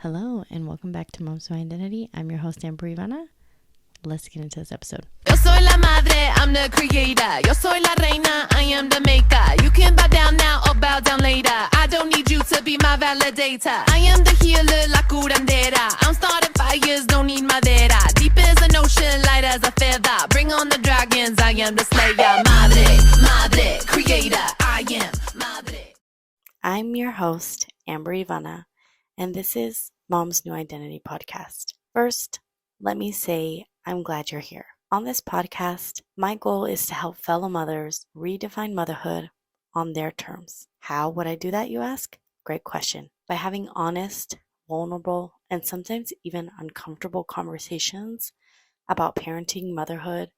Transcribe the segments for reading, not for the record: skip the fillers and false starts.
Hello and welcome back to moms.new.identity. I'm your host, Ivana. Let's get into this episode. Yo soy la madre, I'm the creator. Yo soy la reina, I am the maker. You can bow down now or bow down later. I don't need you to be my validator. I am the healer, la curandera. I'm starting fires, don't need madera. Deep as an ocean, light as a feather. Bring on the dragons, I am the slayer. Madre, creator, I am madre. I'm your host, Ivana, and this is Mom's New Identity podcast. First, let me say I'm glad you're here. On this podcast, my goal is to help fellow mothers redefine motherhood on their terms. How would I do that, you ask? Great question. By having honest, vulnerable, and sometimes even uncomfortable conversations about parenting, motherhood,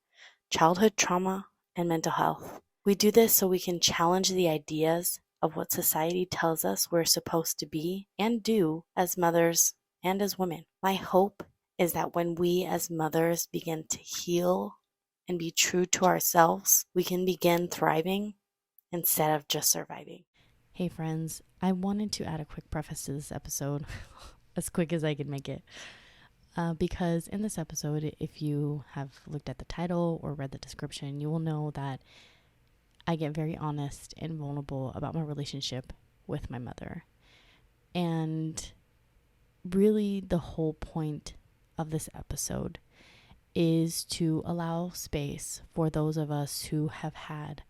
childhood trauma, and mental health. We do this so we can challenge the ideas of what society tells us we're supposed to be and do as mothers and as women. My hope is that when we as mothers begin to heal and be true to ourselves, we can begin thriving instead of just surviving. Hey friends, I wanted to add a quick preface to this episode, as quick as I can make it. Because in this episode, if you have looked at the title or read the description, you will know that I get very honest and vulnerable about my relationship with my mother. And really the whole point of this episode is to allow space for those of us who have had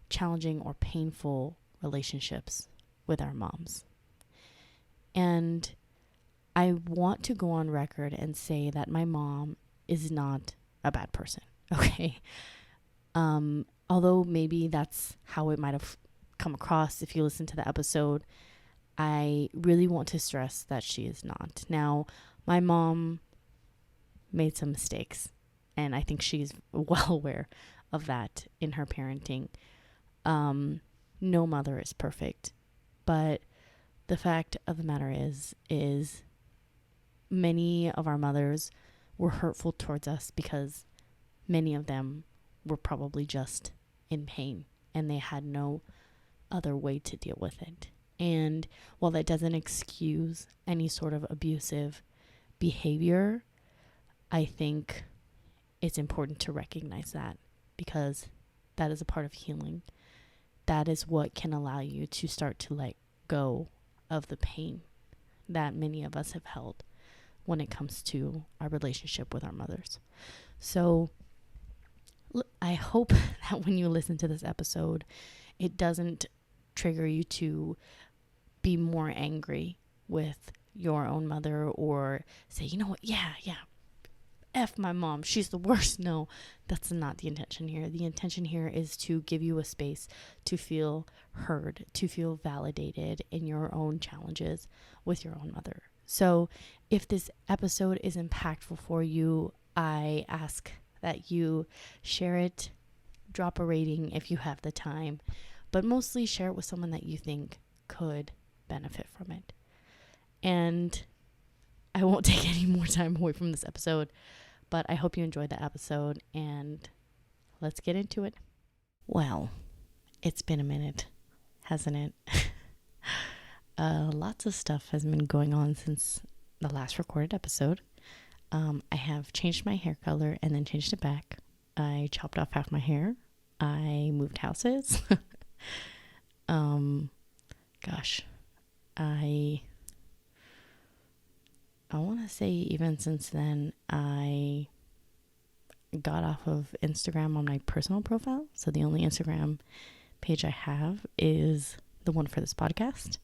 challenging or painful relationships with our moms. And I want to go on record and say that my mom is not a bad person, okay? Although maybe that's how it might have come across if you listen to the episode, I really want to stress that she is not. Now, my mom made some mistakes, and I think she's well aware of that in her parenting. No mother is perfect, but the fact of the matter is many of our mothers were hurtful towards us because many of them were probably just in pain and they had no other way to deal with it. And while that doesn't excuse any sort of abusive behavior, I think it's important to recognize that because that is a part of healing. That is what can allow you to start to let go of the pain that many of us have held when it comes to our relationship with our mothers. So I hope that when you listen to this episode, it doesn't trigger you to be more angry with your own mother or say, you know what, yeah, F my mom, she's the worst. No, that's not the intention here. The intention here is to give you a space to feel heard, to feel validated in your own challenges with your own mother. So if this episode is impactful for you, I ask that you share it, drop a rating if you have the time, but mostly share it with someone that you think could benefit from it. And I won't take any more time away from this episode, but I hope you enjoyed the episode and let's get into it. Well, it's been a minute, hasn't it? Lots of stuff has been going on since the last recorded episode. I have changed my hair color and then changed it back. I chopped off half my hair. I moved houses. Gosh, I want to say even since then, I got off of Instagram on my personal profile. So the only Instagram page I have is the one for this podcast.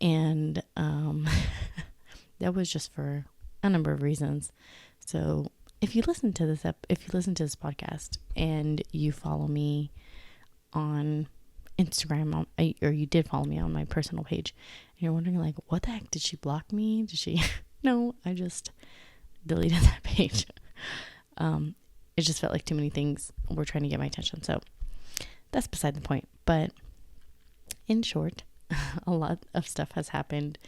And that was just for a number of reasons. So if you listen to this podcast and you follow me on Instagram, or you did follow me on my personal page, and you're wondering like, what the heck, did she block me? Did she? No, I just deleted that page. It just felt like too many things were trying to get my attention. So that's beside the point. But in short, a lot of stuff has happened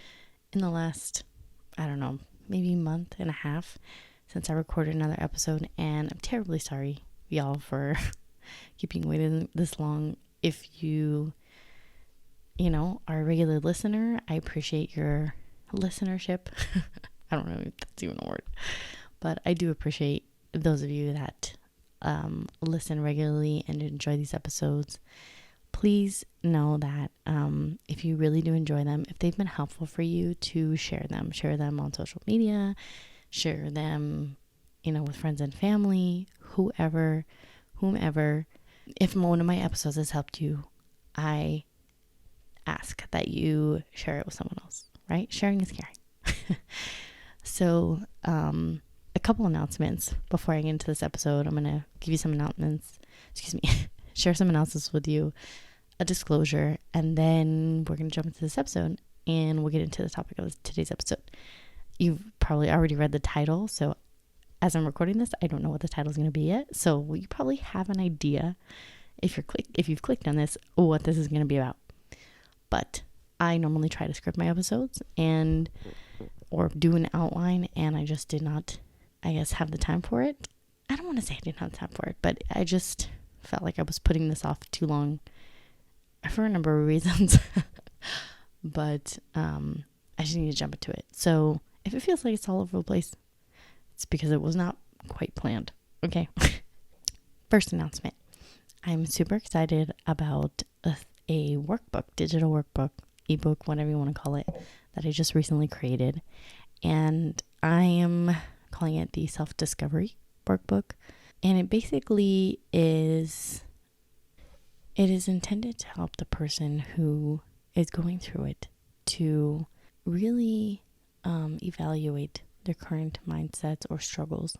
in the last, I don't know, maybe month and a half since I recorded another episode, and I'm terribly sorry, y'all, for keeping waiting this long. If you are a regular listener, I appreciate your listenership. I don't know if that's even a word, but I do appreciate those of you that listen regularly and enjoy these episodes. Please know that if you really do enjoy them, if they've been helpful for you, to share them on social media, share them, with friends and family, whomever. If one of my episodes has helped you, I ask that you share it with someone else, right? Sharing is caring. So, a couple announcements before I get into this episode. I'm going to give you some announcements, share some announcements with you, a disclosure, and then we're going to jump into this episode and we'll get into the topic of today's episode. You've probably already read the title, so as I'm recording this, I don't know what the title is going to be yet. So you probably have an idea if you've clicked on this, what this is going to be about. But I normally try to script my episodes or do an outline, and I just did not, have the time for it. I don't want to say I didn't have time for it, but I just felt like I was putting this off too long for a number of reasons. But I just need to jump into it. So if it feels like it's all over the place, it's because it was not quite planned. Okay. First announcement. I'm super excited about a workbook, digital workbook, ebook, whatever you want to call it, that I just recently created. And I am calling it the Self-Discovery Workbook. And it basically is intended to help the person who is going through it to really evaluate their current mindsets or struggles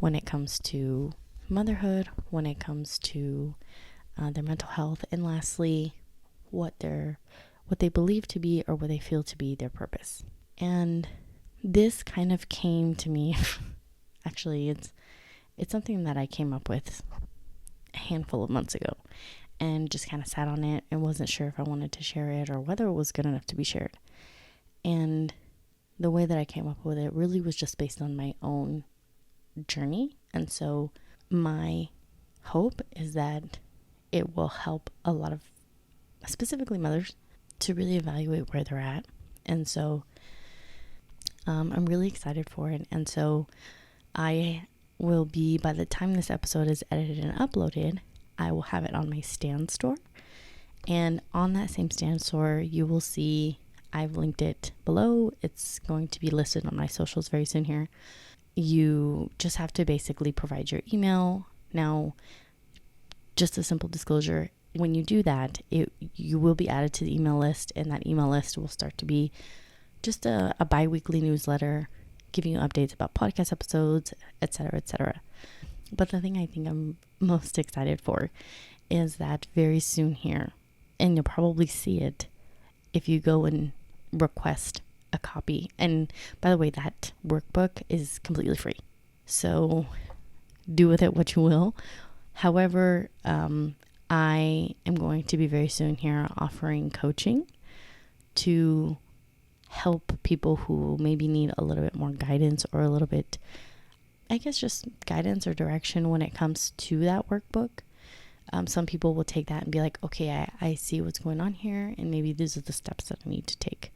when it comes to motherhood, when it comes to their mental health, and lastly, what they believe to be or what they feel to be their purpose. And this kind of came to me. Actually, it's something that I came up with a handful of months ago, and just kind of sat on it and wasn't sure if I wanted to share it or whether it was good enough to be shared. And the way that I came up with it really was just based on my own journey. And so my hope is that it will help a lot of, specifically mothers, to really evaluate where they're at. And so I'm really excited for it. And so I will be, by the time this episode is edited and uploaded, I will have it on my Stan store. And on that same Stan store, you will see, I've linked it below. It's going to be listed on my socials very soon here. You just have to basically provide your email. Now, just a simple disclosure, when you do that, you will be added to the email list, and that email list will start to be just a bi-weekly newsletter giving you updates about podcast episodes, etc., etc. But the thing I think I'm most excited for is that very soon here, and you'll probably see it if you go and request a copy. And by the way, that workbook is completely free, so do with it what you will. However, I am going to be very soon here offering coaching to help people who maybe need a little bit more guidance, or a little bit, just guidance or direction when it comes to that workbook. Some people will take that and be like, okay, I see what's going on here, and maybe these are the steps that I need to take.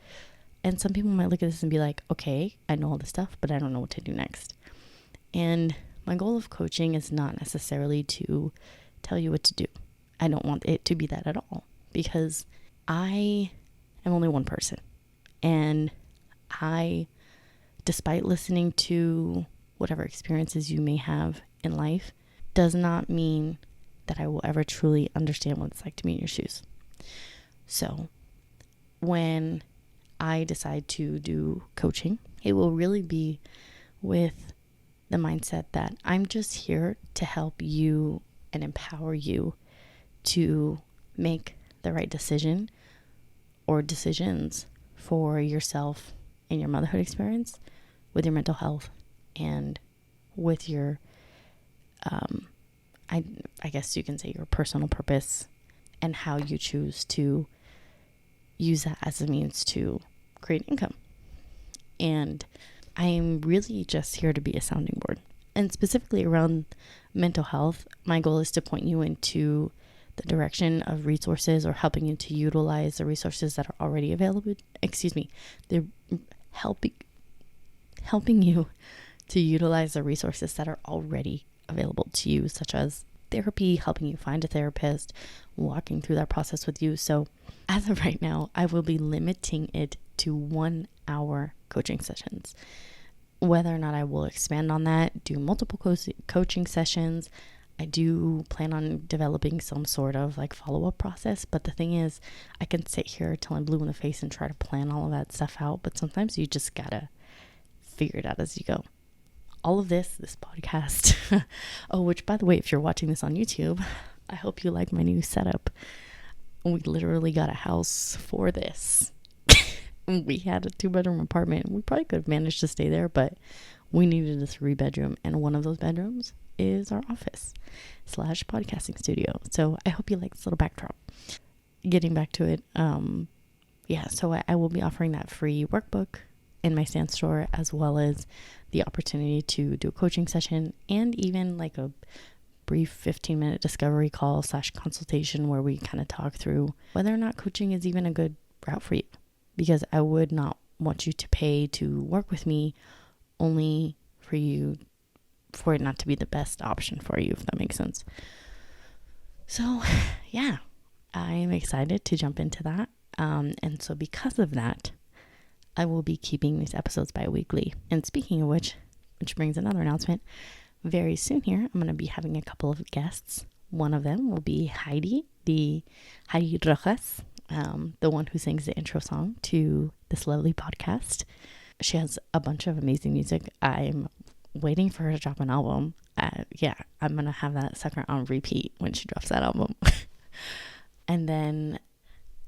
And some people might look at this and be like, okay, I know all this stuff, but I don't know what to do next. And my goal of coaching is not necessarily to tell you what to do. I don't want it to be that at all, because I am only one person. And I, despite listening to whatever experiences you may have in life, does not mean that I will ever truly understand what it's like to be in your shoes. So when I decide to do coaching, it will really be with the mindset that I'm just here to help you and empower you to make the right decision or decisions for yourself in your motherhood experience, with your mental health, and with your, I guess you can say, your personal purpose, and how you choose to use that as a means to create income. And I'm really just here to be a sounding board. And specifically around mental health, my goal is to point you into the direction of resources or helping you to utilize the resources that are already available. They're helping you to utilize the resources that are already available to you, such as therapy, helping you find a therapist, walking through that process with you. So as of right now, I will be limiting it to 1 hour coaching sessions. Whether or not I will expand on that, do multiple coaching sessions, I do plan on developing some sort of like follow-up process. But the thing is, I can sit here till I'm blue in the face and try to plan all of that stuff out. But sometimes you just gotta figure it out as you go. All of this podcast. Oh, which by the way, if you're watching this on YouTube, I hope you like my new setup. We literally got a house for this. We had a 2-bedroom apartment. We probably could have managed to stay there, but we needed a 3-bedroom, and one of those bedrooms is our office / podcasting studio. So I hope you like this little backdrop. Getting back to it, so I will be offering that free workbook in my Stan store, as well as the opportunity to do a coaching session and even like a brief 15-minute discovery call / consultation where we kind of talk through whether or not coaching is even a good route for you. Because I would not want you to pay to work with me only for it not to be the best option for you, if that makes sense. So yeah, I am excited to jump into that. And so because of that, I will be keeping these episodes bi-weekly. And speaking of which brings another announcement. Very soon here, I'm going to be having a couple of guests. One of them will be Heidi Rojas, the one who sings the intro song to this lovely podcast. She has a bunch of amazing music. I'm waiting for her to drop an album. I'm going to have that sucker on repeat when she drops that album. And then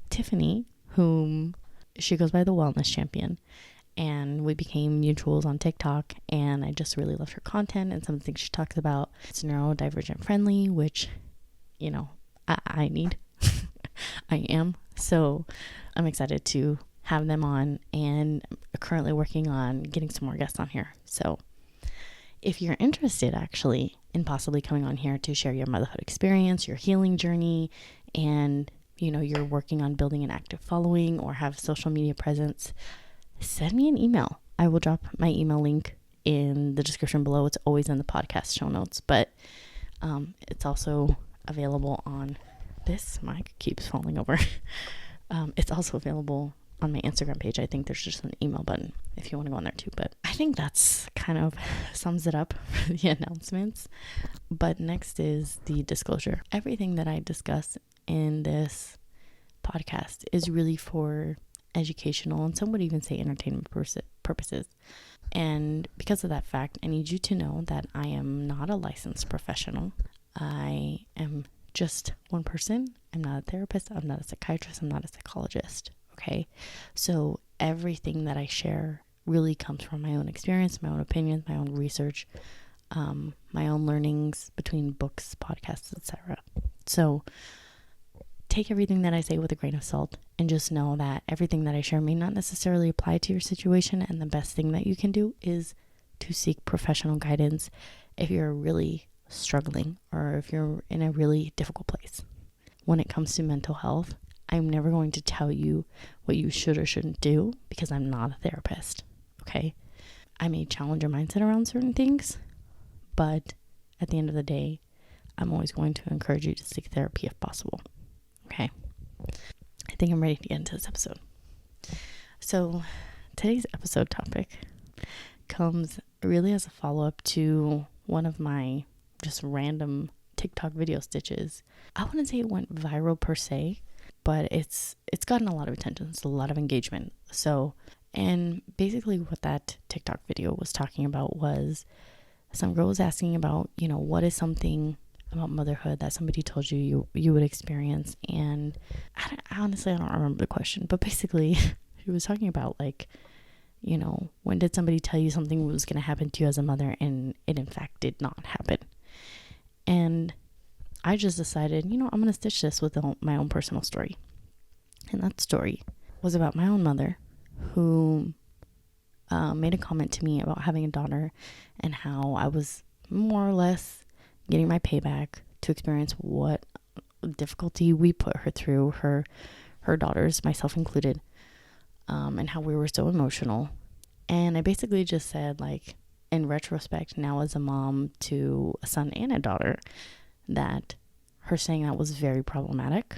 Tiffany, whom she goes by the Wellness Champion, and we became mutuals on TikTok, and I just really loved her content and some of the things she talks about. It's neurodivergent friendly, which, I need. I am. So I'm excited to have them on, and currently working on getting some more guests on here. So if you're interested actually in possibly coming on here to share your motherhood experience, your healing journey, and you're working on building an active following or have social media presence, send me an email. I will drop my email link in the description below. It's always in the podcast show notes, but it's also available on this mic keeps falling over. It's also available on my Instagram page. I think there's just an email button if you want to go on there too. But I think that's kind of sums it up for the announcements. But next is the disclosure. Everything that I discuss in this podcast is really for educational, and some would even say entertainment purposes. And because of that fact, I need you to know that I am not a licensed professional. I am just one person. I'm not a therapist. I'm not a psychiatrist. I'm not a psychologist. Okay. So everything that I share really comes from my own experience, my own opinions, my own research, my own learnings between books, podcasts, etc. So take everything that I say with a grain of salt, and just know that everything that I share may not necessarily apply to your situation. And the best thing that you can do is to seek professional guidance if you're really struggling or if you're in a really difficult place. When it comes to mental health, I'm never going to tell you what you should or shouldn't do because I'm not a therapist. Okay. I may challenge your mindset around certain things, but at the end of the day, I'm always going to encourage you to seek therapy if possible. Okay. I think I'm ready to get into this episode. So today's episode topic comes really as a follow-up to one of my just random TikTok video stitches. I wouldn't say it went viral per se, but it's gotten a lot of attention. It's a lot of engagement. So, and basically what that TikTok video was talking about was some girl was asking about, what is something about motherhood that somebody told you would experience. And I honestly don't remember the question, but basically she was talking about when did somebody tell you something was going to happen to you as a mother and it in fact did not happen. And I just decided, I'm going to stitch this with my own personal story. And that story was about my own mother who made a comment to me about having a daughter and how I was more or less getting my payback to experience what difficulty we put her through, her daughters, myself included, and how we were so emotional. And I basically just said, like, in retrospect, now as a mom to a son and a daughter, that her saying that was very problematic.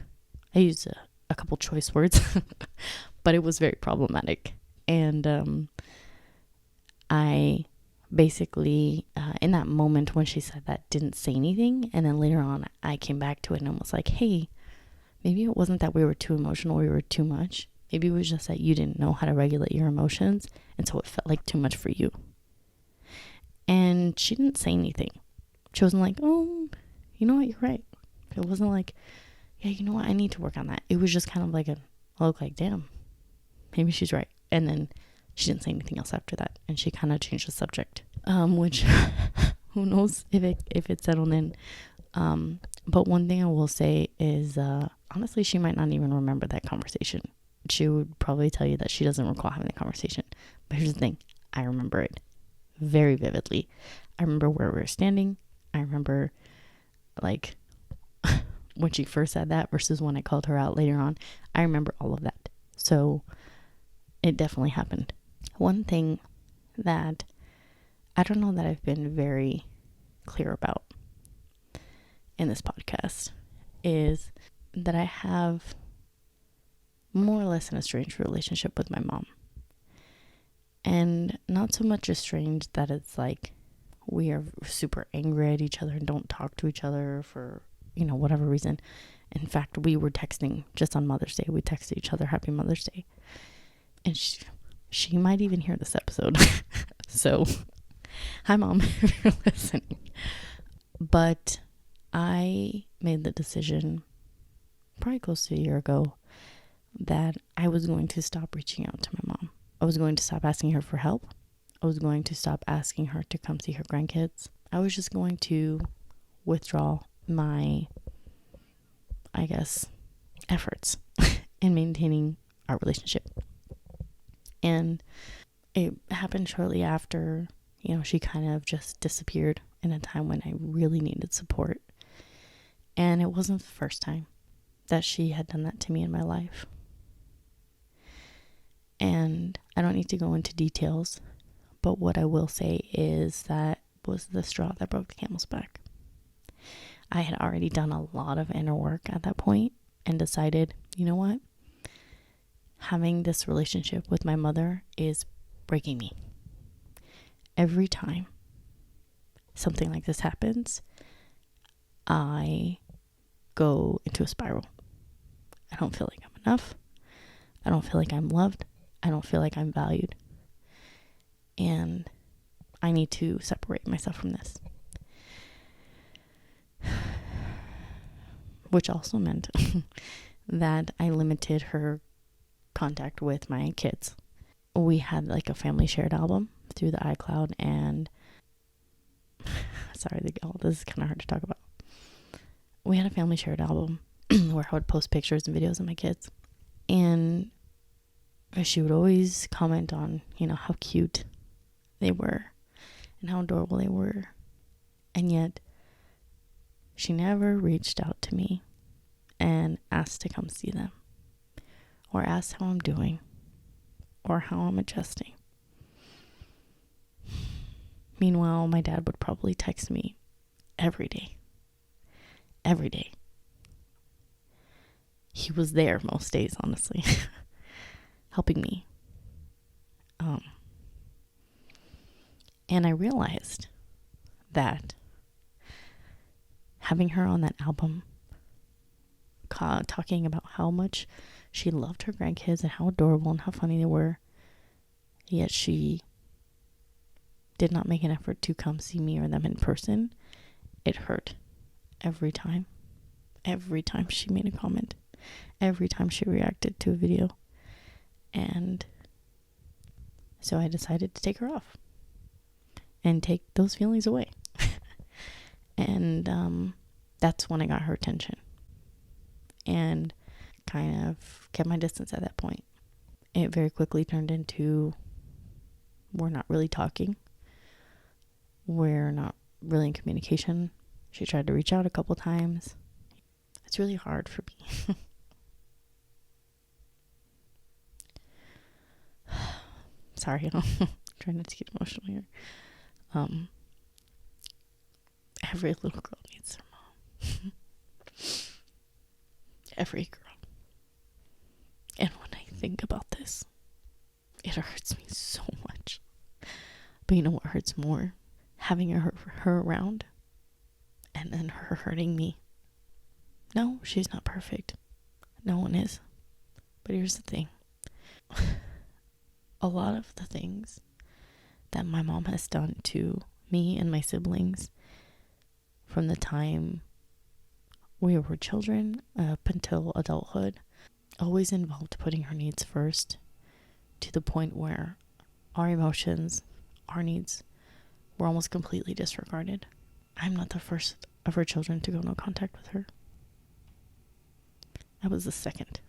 I used a couple choice words, but it was very problematic. And I basically, in that moment when she said that, didn't say anything. And then later on, I came back to it and was like, hey, maybe it wasn't that we were too emotional, we were too much. Maybe it was just that you didn't know how to regulate your emotions, and so it felt like too much for you. And she didn't say anything. She wasn't like, oh, you know what, you're right. It wasn't like, yeah, you know what, I need to work on that. It was just kind of like I look like, damn, maybe she's right. And then she didn't say anything else after that, and she kind of changed the subject, which who knows if it settled in. But one thing I will say is, honestly, she might not even remember that conversation. She would probably tell you that she doesn't recall having the conversation. But here's the thing, I remember it very vividly. I remember where we were standing. I remember, like, when she first said that versus when I called her out later on. I remember all of that. So it definitely happened. One thing that I don't know that I've been very clear about in this podcast is that I have more or less an estranged relationship with my mom. And not so much estranged that it's like we are super angry at each other and don't talk to each other for, whatever reason. In fact, we were texting just on Mother's Day. We texted each other Happy Mother's Day. And she might even hear this episode. So, hi, Mom, if you're listening. But I made the decision probably close to a year ago that I was going to stop reaching out to my mom. I was going to stop asking her for help. I was going to stop asking her to come see her grandkids. I was just going to withdraw my, I guess, efforts in maintaining our relationship. And it happened shortly after, she kind of just disappeared in a time when I really needed support. And it wasn't the first time that she had done that to me in my life. And I don't need to go into details, but what I will say is that was the straw that broke the camel's back. I had already done a lot of inner work at that point and decided, you know what? Having this relationship with my mother is breaking me. Every time something like this happens, I go into a spiral. I don't feel like I'm enough. I don't feel like I'm loved. I don't feel like I'm valued. And I need to separate myself from this. Which also meant that I limited her contact with my kids. We had like a family shared album through the iCloud, and sorry, this is kind of hard to talk about. We had a family shared album where I would post pictures and videos of my kids, and she would always comment on, how cute they were and how adorable they were. And yet she never reached out to me and asked to come see them, or asked how I'm doing, or how I'm adjusting. Meanwhile, my dad would probably text me every day. Every day. He was there most days, honestly, helping me. And I realized that having her on that album, talking about how much she loved her grandkids and how adorable and how funny they were, yet she did not make an effort to come see me or them in person, it hurt every time. Every time she made a comment. Every time she reacted to a video. And so I decided to take her off and take those feelings away. And that's when I got her attention and kind of kept my distance at that point. It very quickly turned into, we're not really talking. We're not really in communication. She tried to reach out a couple times. It's really hard for me. Sorry, I'm trying not to get emotional here. Every little girl needs their mom. Every girl. And when I think about this, it hurts me so much. But you know what hurts more? Having her around and then her hurting me. No, she's not perfect. No one is. But here's the thing. A lot of the things that my mom has done to me and my siblings from the time we were children up until adulthood always involved putting her needs first, to the point where our emotions, our needs were almost completely disregarded. I'm not the first of her children to go no contact with her. I was the second.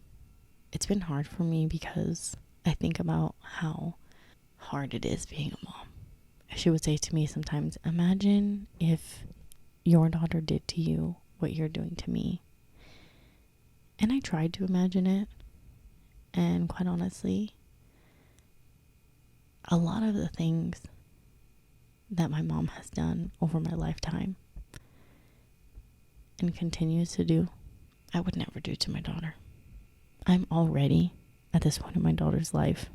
It's been hard for me because I think about how hard it is being a mom. She would say to me sometimes, imagine if your daughter did to you what you're doing to me. And I tried to imagine it. And quite honestly, a lot of the things that my mom has done over my lifetime and continues to do, I would never do to my daughter. I'm already at this point in my daughter's life.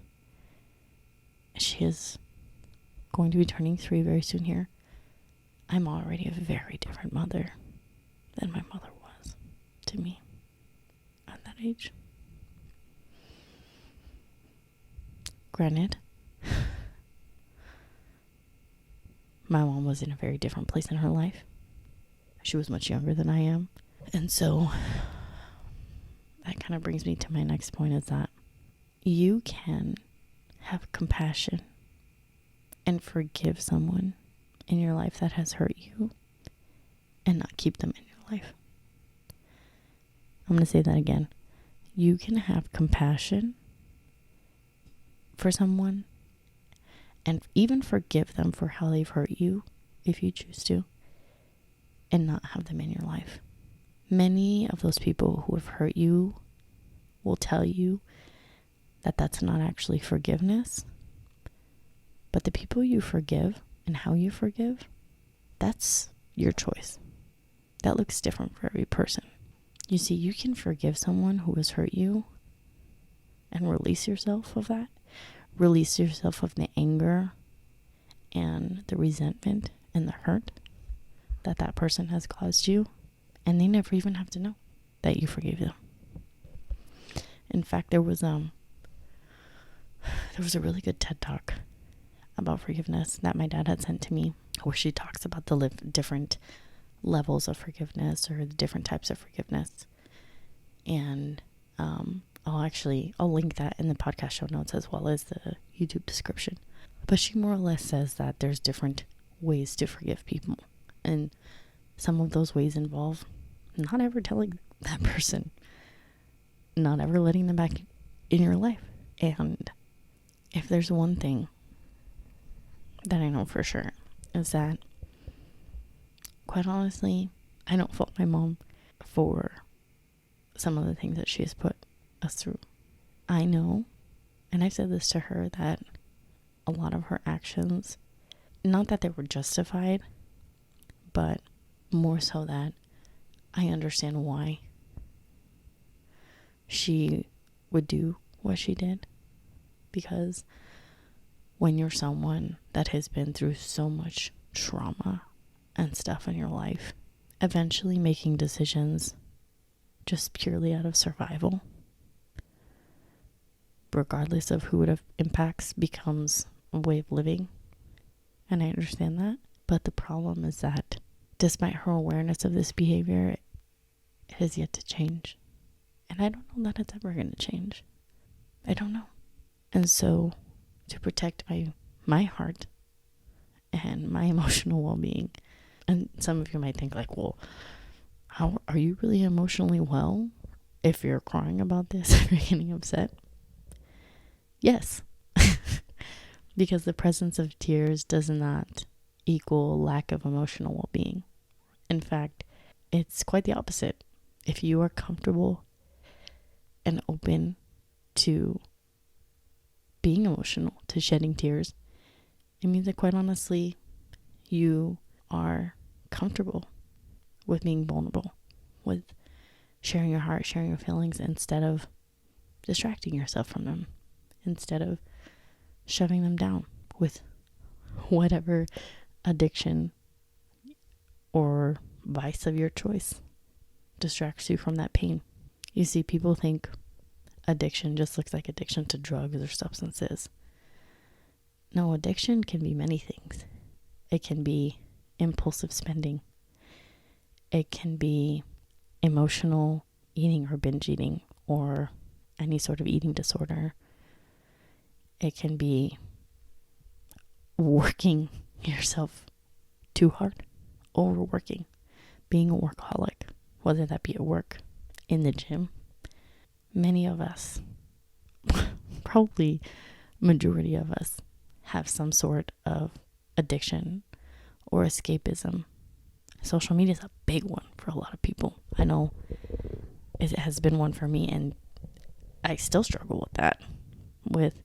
She is going to be turning 3 very soon here. I'm already a very different mother than my mother was to me at that age. Granted, my mom was in a very different place in her life. She was much younger than I am. And so that kind of brings me to my next point, is that you can have compassion and forgive someone in your life that has hurt you and not keep them in your life. I'm going to say that again. You can have compassion for someone and even forgive them for how they've hurt you if you choose to, and not have them in your life. Many of those people who have hurt you will tell you that that's not actually forgiveness, but the people you forgive and how you forgive, that's your choice. That looks different for every person. You see, you can forgive someone who has hurt you and release yourself of that. Release yourself of the anger and the resentment and the hurt that that person has caused you, and they never even have to know that you forgave them. In fact, there was a really good TED Talk about forgiveness that my dad had sent to me, where she talks about the different levels of forgiveness, or the different types of forgiveness. And I'll link that in the podcast show notes as well as the YouTube description. But she more or less says that there's different ways to forgive people. And some of those ways involve not ever telling that person, not ever letting them back in your life. And if there's one thing that I know for sure, is that, quite honestly, I don't fault my mom for some of the things that she has put us through. I know, and I've said this to her, that a lot of her actions, not that they were justified, but more so that I understand why she would do what she did. Because when you're someone that has been through so much trauma and stuff in your life, eventually making decisions just purely out of survival, regardless of who it impacts, becomes a way of living. And I understand that. But the problem is that despite her awareness of this behavior, it has yet to change. And I don't know that it's ever going to change. I don't know. And so, to protect my heart and my emotional well-being, and some of you might think like, well, how are you really emotionally well if you're crying about this, if you're getting upset? Yes. Because the presence of tears does not equal lack of emotional well-being. In fact, it's quite the opposite. If you are comfortable and open to being emotional, to shedding tears, it means that quite honestly, you are comfortable with being vulnerable, with sharing your heart, sharing your feelings, instead of distracting yourself from them, instead of shoving them down with whatever addiction or vice of your choice distracts you from that pain. You see, people think addiction just looks like addiction to drugs or substances. No, addiction can be many things. It can be impulsive spending. It can be emotional eating or binge eating or any sort of eating disorder. It can be working yourself too hard, overworking, being a workaholic, whether that be at work, in the gym. Many of us, probably majority of us, have some sort of addiction or escapism. Social media is a big one for a lot of people. I know it has been one for me, and I still struggle with that, with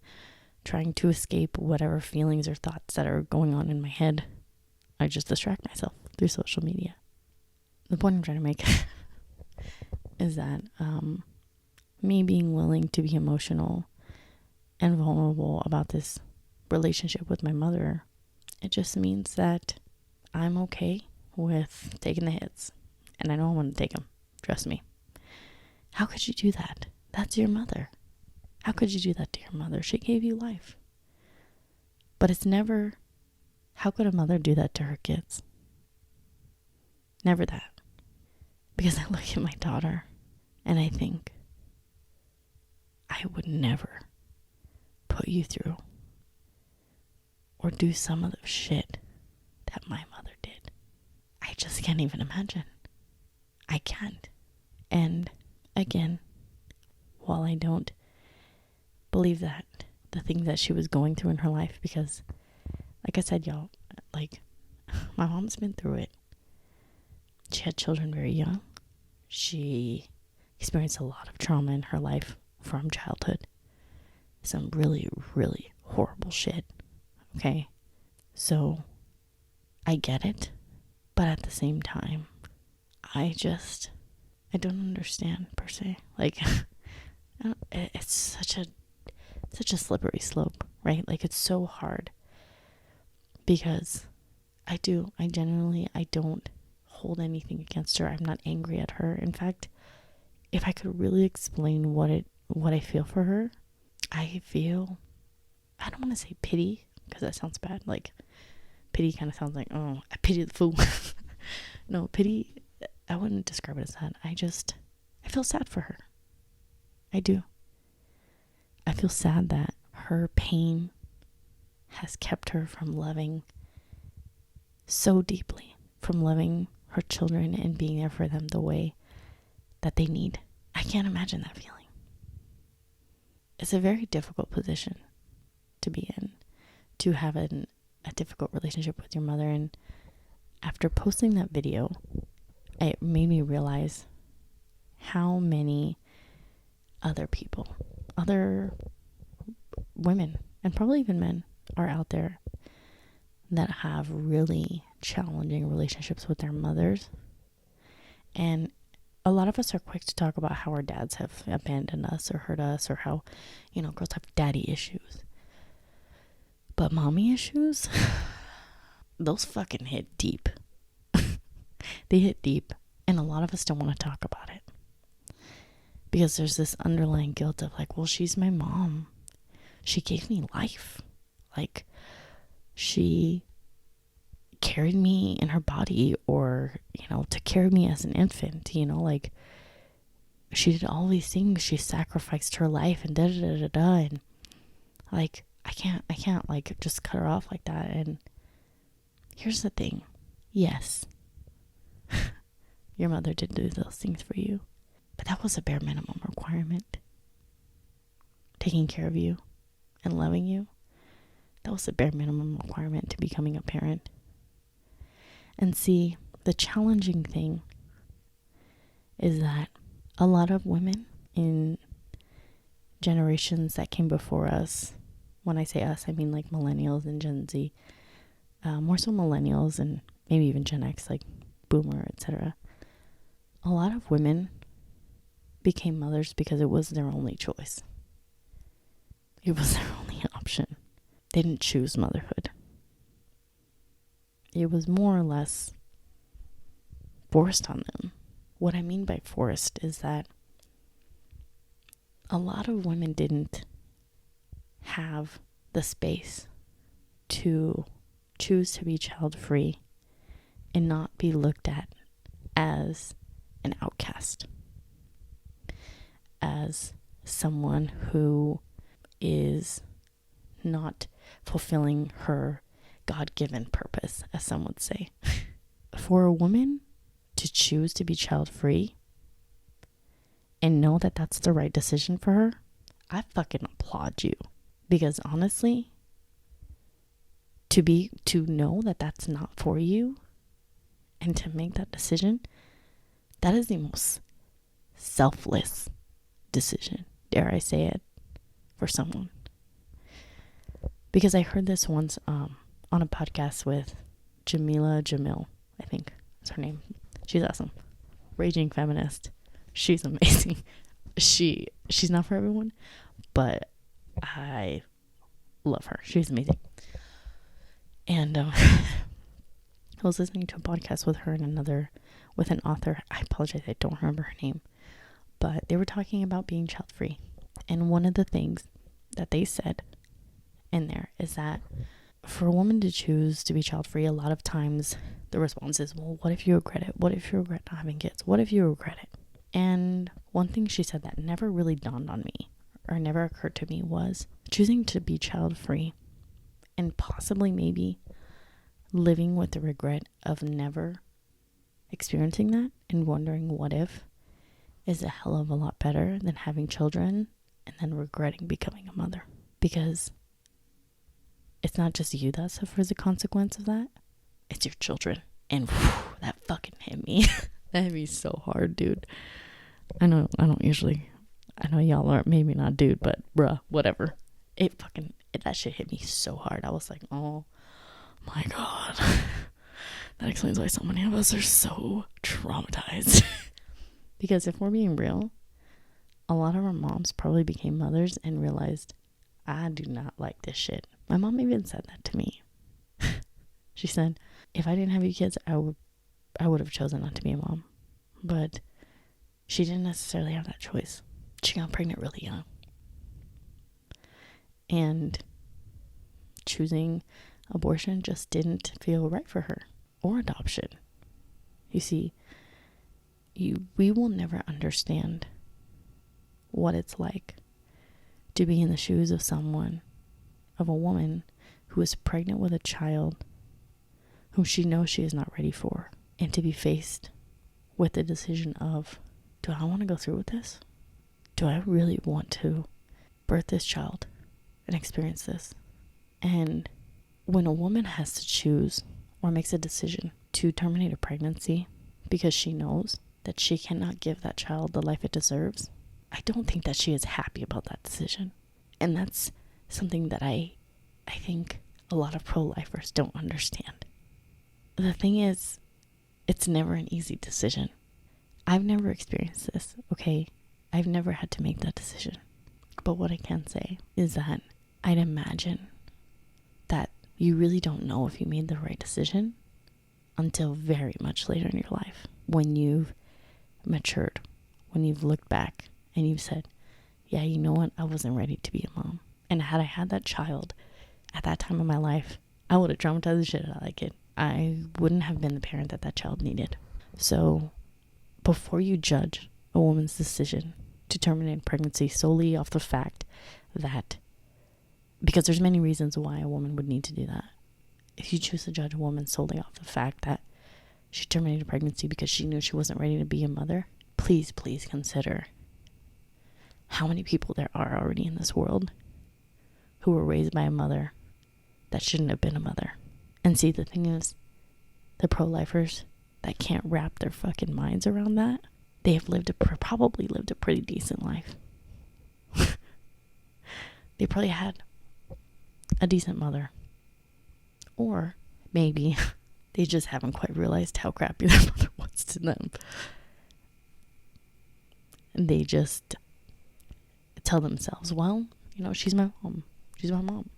trying to escape whatever feelings or thoughts that are going on in my head. I just distract myself through social media. The point I'm trying to make is that me being willing to be emotional and vulnerable about this relationship with my mother, it just means that I'm okay with taking the hits. And I know I want to take them. Trust me. How could you do that? That's your mother. How could you do that to your mother? She gave you life. But it's never, how could a mother do that to her kids? Never that. Because I look at my daughter and I think, I would never put you through or do some of the shit that my mother did. I just can't even imagine. I can't. And again, while I don't believe that the things that she was going through in her life, because like I said, y'all, like, my mom's been through it. She had children very young. She experienced a lot of trauma in her life from childhood. Some really, really horrible shit. Okay? So, I get it. But at the same time, I don't understand per se. Like, it's such a slippery slope, right? Like, it's so hard. Because I don't hold anything against her. I'm not angry at her. In fact, if I could really explain what I feel for her, I don't want to say pity, because that sounds bad. Like, pity kind of sounds like, oh, I pity the fool. No, pity, I wouldn't describe it as that. I feel sad for her. I do. I feel sad that her pain has kept her from loving so deeply, from loving her children and being there for them the way that they need. I can't imagine that feeling. It's a very difficult position to be in, to have a difficult relationship with your mother. And after posting that video, it made me realize how many other people, other women, and probably even men, are out there that have really challenging relationships with their mothers. And a lot of us are quick to talk about how our dads have abandoned us or hurt us, or how, girls have daddy issues. But mommy issues, those fucking hit deep. They hit deep, and a lot of us don't want to talk about it. Because there's this underlying guilt of like, well, she's my mom. She gave me life. Like, she carried me in her body, or, took care of me as an infant, like, she did all these things. She sacrificed her life and da-da-da-da-da. And like, I can't like just cut her off like that. And here's the thing. Yes, your mother did do those things for you, but that was a bare minimum requirement. Taking care of you and loving you, that was a bare minimum requirement to becoming a parent. And see, the challenging thing is that A lot of women in generations that came before us, when I say us, I mean like millennials and Gen Z, more so millennials and maybe even Gen X, like boomer, etc. A lot of women became mothers because it was their only choice. It was their only option. They didn't choose motherhood. It was more or less forced on them. What I mean by forced is that a lot of women didn't have the space to choose to be child-free and not be looked at as an outcast, as someone who is not fulfilling her God-given purpose, as some would say. For a woman to choose to be child-free and know that that's the right decision for her, I fucking applaud you. Because honestly, to know that that's not for you and to make that decision, that is the most selfless decision, dare I say it, for someone. Because I heard this once on a podcast with Jamil, I think is her name. She's awesome. Raging feminist. She's amazing. She's not for everyone, but I love her. She's amazing. And I was listening to a podcast with her and with an author. I apologize, I don't remember her name. But they were talking about being child-free. And one of the things that they said in there is that for a woman to choose to be child-free, a lot of times the response is, well, what if you regret it? What if you regret not having kids? What if you regret it? And one thing she said that never really dawned on me or never occurred to me was choosing to be child-free and possibly maybe living with the regret of never experiencing that and wondering what if is a hell of a lot better than having children and then regretting becoming a mother. Because it's not just you that suffers the consequence of that, it's your children. And whew, that fucking hit me. That hit me so hard, dude. I know y'all are maybe not dude, but bruh, whatever. That shit hit me so hard. I was like, oh my God. That explains why so many of us are so traumatized. Because if we're being real, a lot of our moms probably became mothers and realized, I do not like this shit. My mom even said that to me. She said, if I didn't have you kids, I would have chosen not to be a mom. But she didn't necessarily have that choice. She got pregnant really young. And choosing abortion just didn't feel right for her. Or adoption. You see, we will never understand what it's like to be in the shoes of a woman who is pregnant with a child whom she knows she is not ready for, and to be faced with the decision of, do I want to go through with this? Do I really want to birth this child and experience this? And when a woman has to choose or makes a decision to terminate a pregnancy because she knows that she cannot give that child the life it deserves, I don't think that she is happy about that decision. And that's something that I think a lot of pro-lifers don't understand. The thing is, it's never an easy decision. I've never experienced this, okay? I've never had to make that decision. But what I can say is that I'd imagine that you really don't know if you made the right decision until very much later in your life, when you've matured, when you've looked back and you've said, yeah, you know what, I wasn't ready to be a mom. And had I had that child at that time of my life, I would have traumatized the shit out of that kid. I wouldn't have been the parent that child needed. So before you judge a woman's decision to terminate pregnancy solely off the fact that, because there's many reasons why a woman would need to do that. If you choose to judge a woman solely off the fact that she terminated pregnancy because she knew she wasn't ready to be a mother, please consider how many people there are already in this world who were raised by a mother that shouldn't have been a mother. And see, the thing is, the pro-lifers that can't wrap their fucking minds around that they have probably lived a pretty decent life. They probably had a decent mother. Or maybe they just haven't quite realized how crappy their mother was to them. And they just tell themselves, well, she's my mom. She's my mom.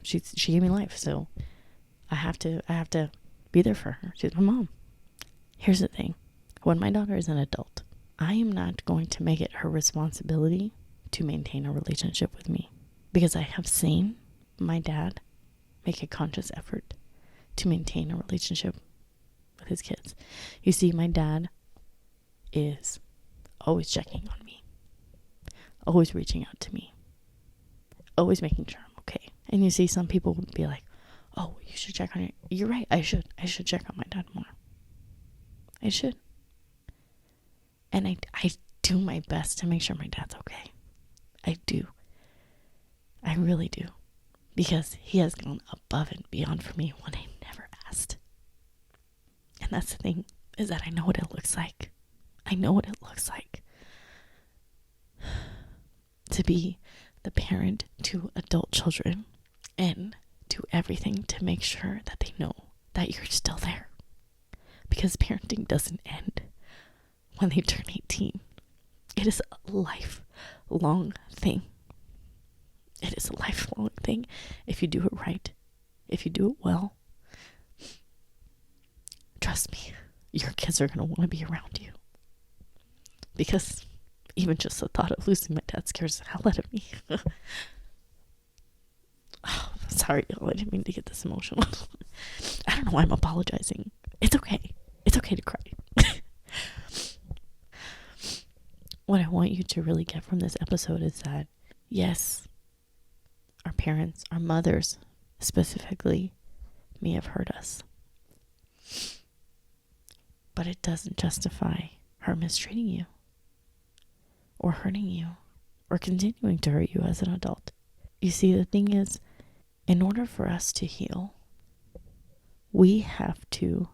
She gave me life, so I have to be there for her. She's my mom. Here's the thing. When my daughter is an adult, I am not going to make it her responsibility to maintain a relationship with me, because I have seen my dad make a conscious effort to maintain a relationship with his kids. You see, my dad is always checking on me, always reaching out to me, always making sure I'm okay. And you see, some people would be like, oh, you should check on you're right, I should check on my dad more. I should. And I do my best to make sure my dad's okay. I do. I really do. Because he has gone above and beyond for me when I never asked. And that's the thing, is that I know what it looks like. I know what it looks like to be the parent to adult children and do everything to make sure that they know that you're still there. Because parenting doesn't end when they turn 18. It is a lifelong thing. It is a lifelong thing if you do it right, if you do it well. Trust me, your kids are going to want to be around you. Because even just the thought of losing my dad scares the hell out of me. Oh, sorry, y'all, I didn't mean to get this emotional. I don't know why I'm apologizing. It's okay. It's okay to cry. What I want you to really get from this episode is that, yes, our parents, our mothers specifically, may have hurt us. But it doesn't justify her mistreating you, or hurting you, or continuing to hurt you as an adult. You see, the thing is, in order for us to heal, we have to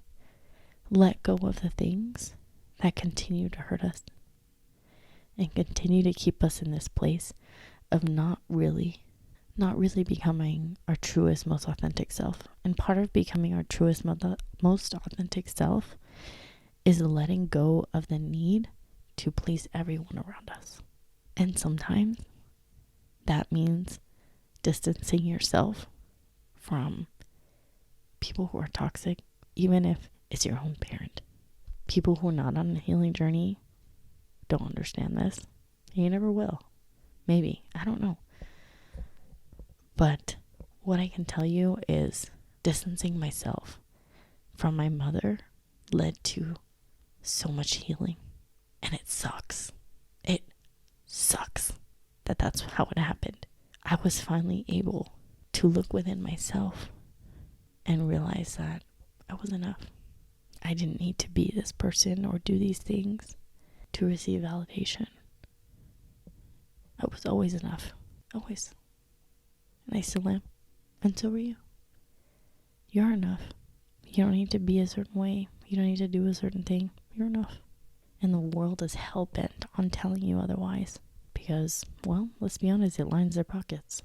let go of the things that continue to hurt us and continue to keep us in this place of not really becoming our truest, most authentic self. And part of becoming our truest, most authentic self is letting go of the need to please everyone around us. And sometimes that means distancing yourself from people who are toxic, even if it's your own parent. People who are not on a healing journey don't understand this. You never will. Maybe. I don't know. But what I can tell you is distancing myself from my mother led to so much healing. And it sucks. It sucks that that's how it happened. I was finally able to look within myself and realize that I was enough. I didn't need to be this person or do these things to receive validation. I was always enough. Always. And I still am. And so are you. You're enough. You don't need to be a certain way. You don't need to do a certain thing. You're enough. And the world is hell-bent on telling you otherwise. Because, well, let's be honest, it lines their pockets.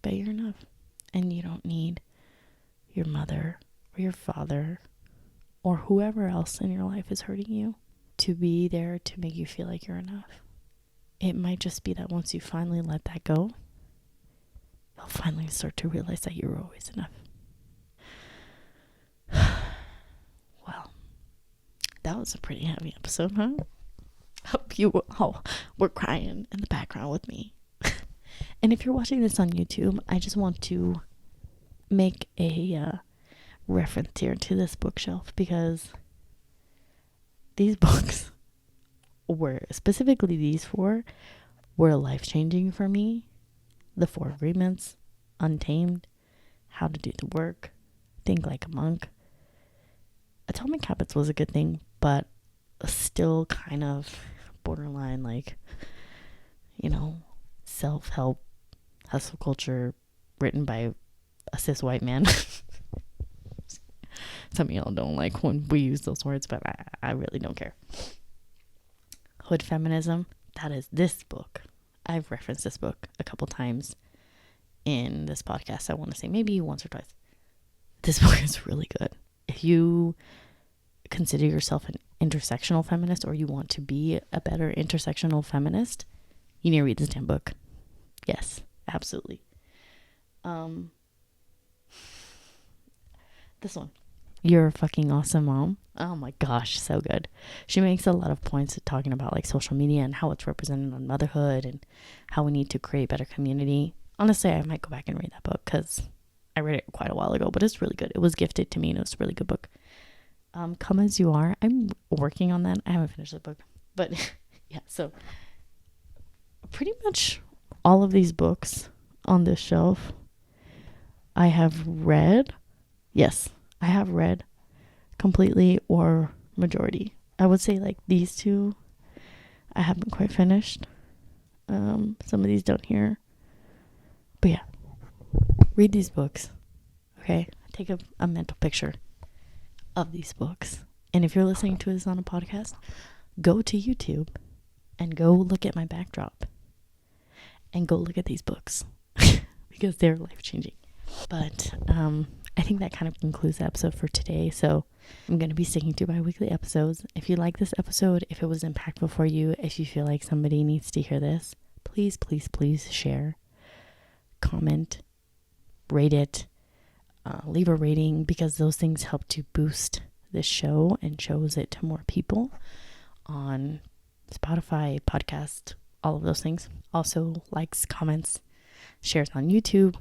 But you're enough. And you don't need your mother or your father or whoever else in your life is hurting you to be there to make you feel like you're enough. It might just be that once you finally let that go, you'll finally start to realize that you're always enough. Well, that was a pretty heavy episode, huh? Hope you all were crying in the background with me. And if you're watching this on YouTube, I just want to make a reference here to this bookshelf, because these books specifically these four, were life-changing for me. The 4 Agreements, Untamed, How to Do the Work, Think Like a Monk. Atomic Habits was a good thing, but still kind of borderline, like, self-help, hustle culture, written by a cis white man. Some of y'all don't like when we use those words, but I really don't care. Hood feminism, that is this book. I've referenced this book a couple times in this podcast. I want to say maybe once or twice. This book is really good. If you consider yourself an intersectional feminist, or you want to be a better intersectional feminist, you need to read this damn book. Yes, absolutely. This one, You're a Fucking Awesome Mom. Oh my gosh, so good. She makes a lot of points talking about like social media and how it's represented on motherhood and how we need to create better community. Honestly, I might go back and read that book because I read it quite a while ago, but it's really good. It was gifted to me and it was a really good book. Come As You Are. I'm working on that. I haven't finished the book, but yeah, so pretty much all of these books on this shelf I have read. Yes, I have read completely or majority. I would say like these two I haven't quite finished. Some of these don't here. But yeah, read these books. Okay, take a mental picture of these books. And if you're listening to this on a podcast, go to YouTube and go look at my backdrop and go look at these books because they're life-changing. But I think that kind of concludes the episode for today. So I'm going to be sticking to bi-weekly episodes. If you like this episode, if it was impactful for you, if you feel like somebody needs to hear this, please, please, please share, comment, rate it, leave a rating, because those things help to boost this show and shows it to more people on Spotify, podcast, all of those things. Also, likes, comments, shares on YouTube,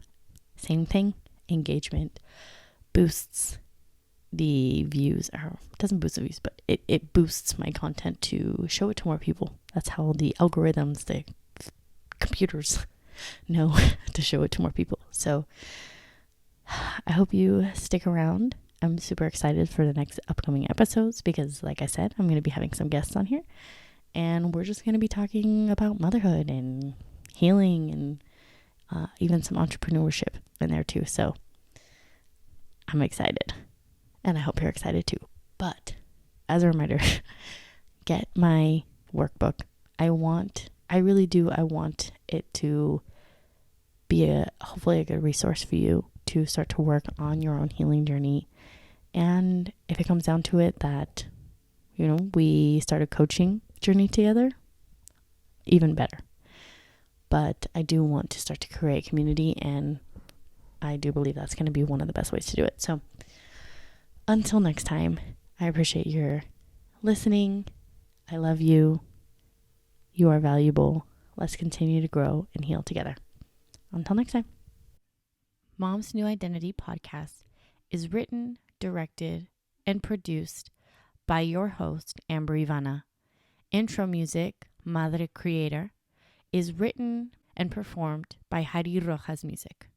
same thing. Engagement boosts the views, or doesn't boost the views, but it boosts my content to show it to more people. That's how the algorithms, the computers know to show it to more people. So I hope you stick around. I'm super excited for the next upcoming episodes because, like I said, I'm going to be having some guests on here, and we're just going to be talking about motherhood and healing and even some entrepreneurship in there too. So I'm excited, and I hope you're excited too. But as a reminder, get my workbook. I want it to be hopefully a good resource for you to start to work on your own healing journey. And if it comes down to it that, we start a coaching journey together, even better. But I do want to start to create community, and I do believe that's going to be one of the best ways to do it. So until next time, I appreciate your listening. I love you. You are valuable. Let's continue to grow and heal together. Until next time. Mom's New Identity podcast is written, directed, and produced by your host, Amber Ivana. Intro music, Madre Creator, is written and performed by Heidi Rojas Music.